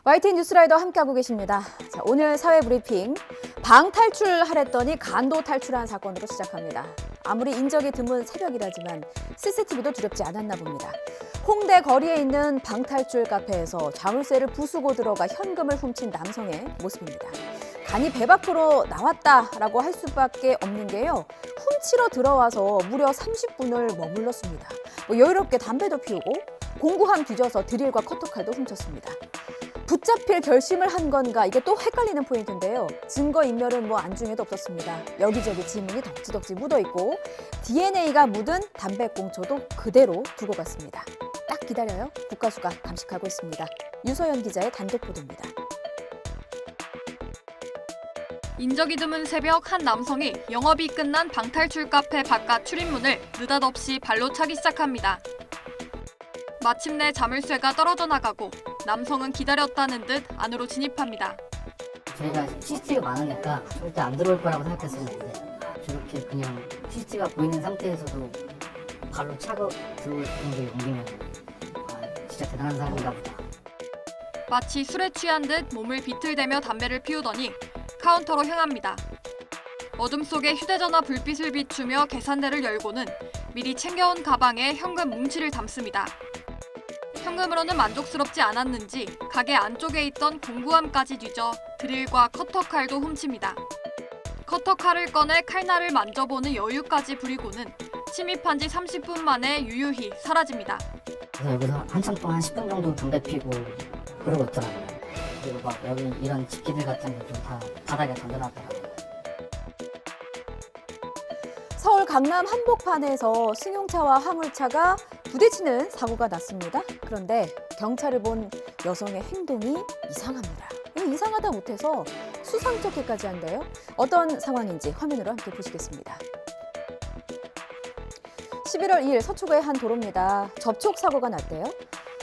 YTN 뉴스라이더 함께하고 계십니다. 자, 오늘 사회 브리핑. 방탈출하랬더니 간도 탈출한 사건으로 시작합니다. 아무리 인적이 드문 새벽이라지만 CCTV도 두렵지 않았나 봅니다. 홍대 거리에 있는 방탈출 카페에서 자물쇠를 부수고 들어가 현금을 훔친 남성의 모습입니다. 간이 배 밖으로 나왔다라고 할 수밖에 없는 게요. 훔치러 들어와서 무려 30분을 머물렀습니다. 여유롭게 담배도 피우고 공구함 뒤져서 드릴과 커터칼도 훔쳤습니다. 붙잡힐 결심을 한 건가 이게 또 헷갈리는 포인트인데요. 증거인멸은 안중에도 없었습니다. 여기저기 지문이 덕지덕지 묻어있고 DNA가 묻은 담배꽁초도 그대로 두고 갔습니다. 딱 기다려요. 국가수가 감식하고 있습니다. 유서연 기자의 단독 보도입니다. 인적이 드문 새벽 한 남성이 영업이 끝난 방탈출 카페 바깥 출입문을 느닷없이 발로 차기 시작합니다. 마침내 자물쇠가 떨어져 나가고 남성은 기다렸다는 듯 안으로 진입합니다. 저희가 CCTV가 많으니까 절대 안 들어올 거라고 생각했었는데 저렇게 그냥 CCTV가 보이는 상태에서도 발로 차고 들어올 정도의 용기면 진짜 대단한 사람인가 보다. 마치 술에 취한 듯 몸을 비틀대며 담배를 피우더니 카운터로 향합니다. 어둠 속에 휴대전화 불빛을 비추며 계산대를 열고는 미리 챙겨온 가방에 현금 뭉치를 담습니다. 현금으로는 만족스럽지 않았는지 가게 안쪽에 있던 공구함까지 뒤져 드릴과 커터칼도 훔칩니다. 커터칼을 꺼내 칼날을 만져보는 여유까지 부리고는 침입한 지 30분 만에 유유히 사라집니다. 그래서 여기서 한참 동안 한 10분 정도 담배 피고 그러고 있더라고요. 그리고 막 여기 이런 집기들 같은 것도 다 바닥에 던져놨더라고요. 서울 강남 한복판에서 승용차와 화물차가 부딪히는 사고가 났습니다. 그런데 경찰을 본 여성의 행동이 이상합니다. 이상하다 못해서 수상쩍게까지 한대요. 어떤 상황인지 화면으로 함께 보시겠습니다. 11월 2일 서초구의 한 도로입니다. 접촉사고가 났대요.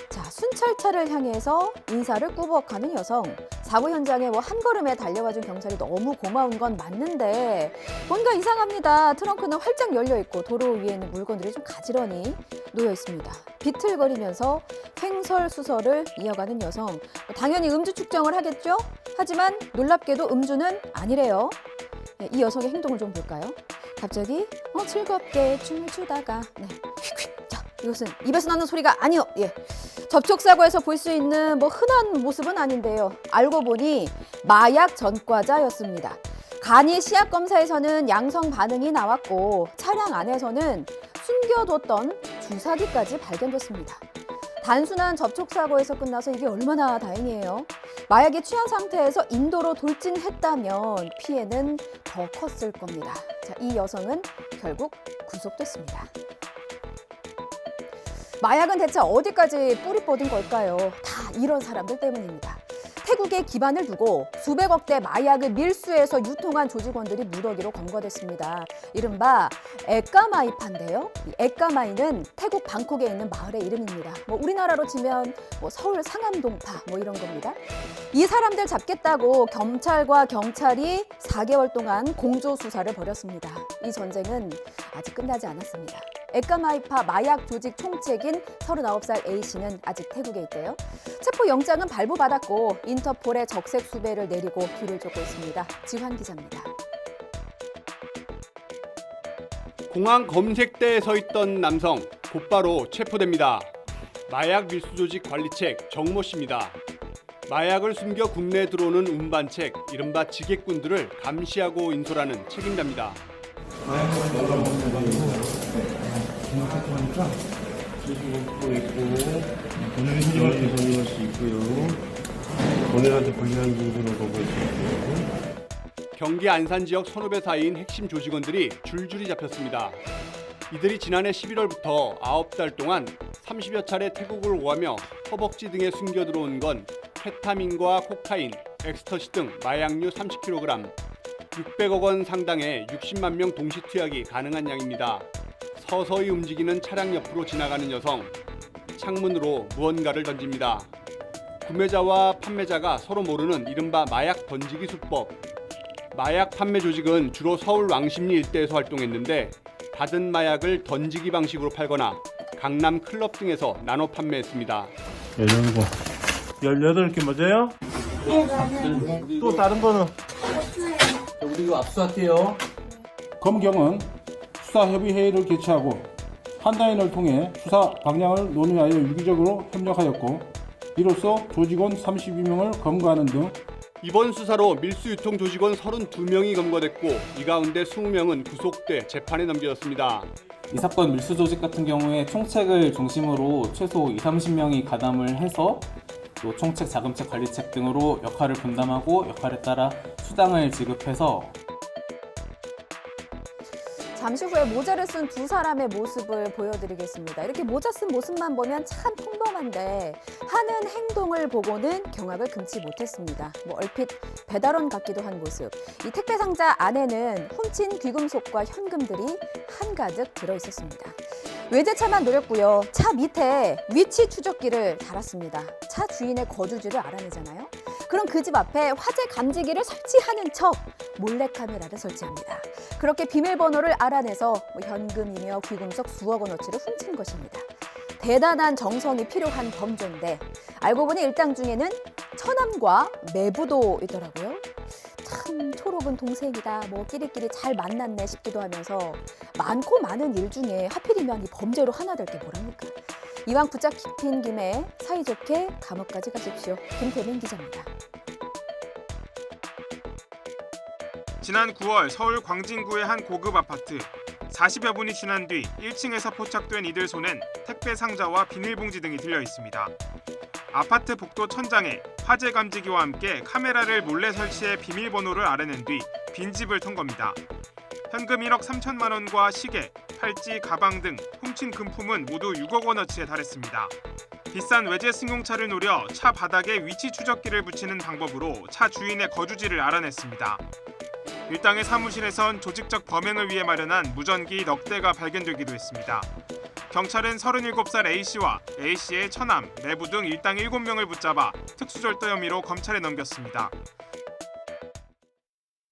자, 순찰차를 향해서 인사를 꾸벅하는 여성. 사고 현장에 한 걸음에 달려와준 경찰이 너무 고마운 건 맞는데 뭔가 이상합니다. 트렁크는 활짝 열려 있고 도로 위에는 물건들이 좀 가지런히 놓여 있습니다. 비틀거리면서 횡설수설을 이어가는 여성. 당연히 음주 측정을 하겠죠? 하지만 놀랍게도 음주는 아니래요. 이 여성의 행동을 좀 볼까요? 갑자기 즐겁게 춤을 추다가 휙휙. 자, 이것은 입에서 나는 소리가 아니요. 접촉사고에서 볼 수 있는 흔한 모습은 아닌데요. 알고 보니 마약 전과자였습니다. 간이 시약 검사에서는 양성 반응이 나왔고 차량 안에서는 숨겨뒀던 주사기까지 발견됐습니다. 단순한 접촉사고에서 끝나서 이게 얼마나 다행이에요. 마약에 취한 상태에서 인도로 돌진했다면 피해는 더 컸을 겁니다. 자, 이 여성은 결국 구속됐습니다. 마약은 대체 어디까지 뿌리 뻗은 걸까요? 다 이런 사람들 때문입니다. 태국에 기반을 두고 수백억대 마약을 밀수해서 유통한 조직원들이 무더기로 검거됐습니다. 이른바 에까마이파인데요. 이 에까마이는 태국 방콕에 있는 마을의 이름입니다. 우리나라로 치면 서울 상암동파 이런 겁니다. 이 사람들 잡겠다고 검찰과 경찰이 4개월 동안 공조 수사를 벌였습니다. 이 전쟁은 아직 끝나지 않았습니다. 에까마이파 마약 조직 총책인 39살 A씨는 아직 태국에 있대요. 체포영장은 발부받았고 인터폴의 적색 수배를 내리고 뒤를 쫓고 있습니다. 지환 기자입니다. 공항 검색대에 서 있던 남성 곧바로 체포됩니다. 마약 밀수 조직 관리책 정모 씨입니다. 마약을 숨겨 국내에 들어오는 운반책, 이른바 지객꾼들을 감시하고 인솔하는 책임자입니다. 하니까 주식도 있고 본인 소중하게 전용할 수 있고요. 본인한테 불리한 부분을 보고 있고요. 경기 안산 지역 선후배 사이인 핵심 조직원들이 줄줄이 잡혔습니다. 이들이 지난해 11월부터 9달 동안 30여 차례 태국을 오가며 허벅지 등에 숨겨 들어온 건 케타민과 코카인, 엑스터시 등 마약류 30kg, 600억 원 상당의 60만 명 동시 투약이 가능한 양입니다. 서서히 움직이는 차량 옆으로 지나가는 여성, 창문으로 무언가를 던집니다. 구매자와 판매자가 서로 모르는 이른바 마약 던지기 수법. 마약 판매 조직은 주로 서울 왕십리 일대에서 활동했는데 받은 마약을 던지기 방식으로 팔거나 강남 클럽 등에서 나눠 판매했습니다. 열고 18개 맞아요? 네, 맞아요. 또 다른 거는? 우리 이거 압수할게요. 검경은 수사협의회의를 개최하고 한라인을 통해 수사 방향을 논의하여 유기적으로 협력하였고 이로써 조직원 32명을 검거하는 등 이번 수사로 밀수유통 조직원 32명이 검거됐고 이 가운데 20명은 구속돼 재판에 넘겨졌습니다. 이 사건 밀수 조직 같은 경우에 총책을 중심으로 최소 20-30명이 가담을 해서 또 총책, 자금책, 관리책 등으로 역할을 분담하고 역할에 따라 수당을 지급해서 잠시 후에 모자를 쓴 두 사람의 모습을 보여드리겠습니다. 이렇게 모자 쓴 모습만 보면 참 평범한데 하는 행동을 보고는 경악을 금치 못했습니다. 얼핏 배달원 같기도 한 모습. 이 택배 상자 안에는 훔친 귀금속과 현금들이 한가득 들어있었습니다. 외제차만 노렸고요. 차 밑에 위치 추적기를 달았습니다. 차 주인의 거주지를 알아내잖아요. 그럼 그 집 앞에 화재 감지기를 설치하는 척 몰래카메라를 설치합니다. 그렇게 비밀번호를 알아내서 현금이며 귀금속 수억 원어치를 훔친 것입니다. 대단한 정성이 필요한 범죄인데 알고 보니 일당 중에는 처남과 매부도 있더라고요. 참 초록은 동생이다, 끼리끼리 잘 만났네 싶기도 하면서 많고 많은 일 중에 하필이면 이 범죄로 하나 될 게 뭐랍니까? 이왕 붙잡힌 김에 사이좋게 감옥까지 가십시오. 김태민 기자입니다. 지난 9월 서울 광진구의 한 고급 아파트. 40여 분이 지난 뒤 1층에서 포착된 이들 손엔 택배 상자와 비닐봉지 등이 들려 있습니다. 아파트 복도 천장에 화재 감지기와 함께 카메라를 몰래 설치해 비밀번호를 알아낸 뒤 빈집을 턴 겁니다. 현금 1억 3천만 원과 시계, 팔찌, 가방 등 훔친 금품은 모두 6억 원어치에 달했습니다. 비싼 외제 승용차를 노려 차 바닥에 위치 추적기를 붙이는 방법으로 차 주인의 거주지를 알아냈습니다. 일당의 사무실에선 조직적 범행을 위해 마련한 무전기 넉 대가 발견되기도 했습니다. 경찰은 37살 A씨와 A씨의 처남, 매부 등 일당 7명을 붙잡아 특수절도 혐의로 검찰에 넘겼습니다.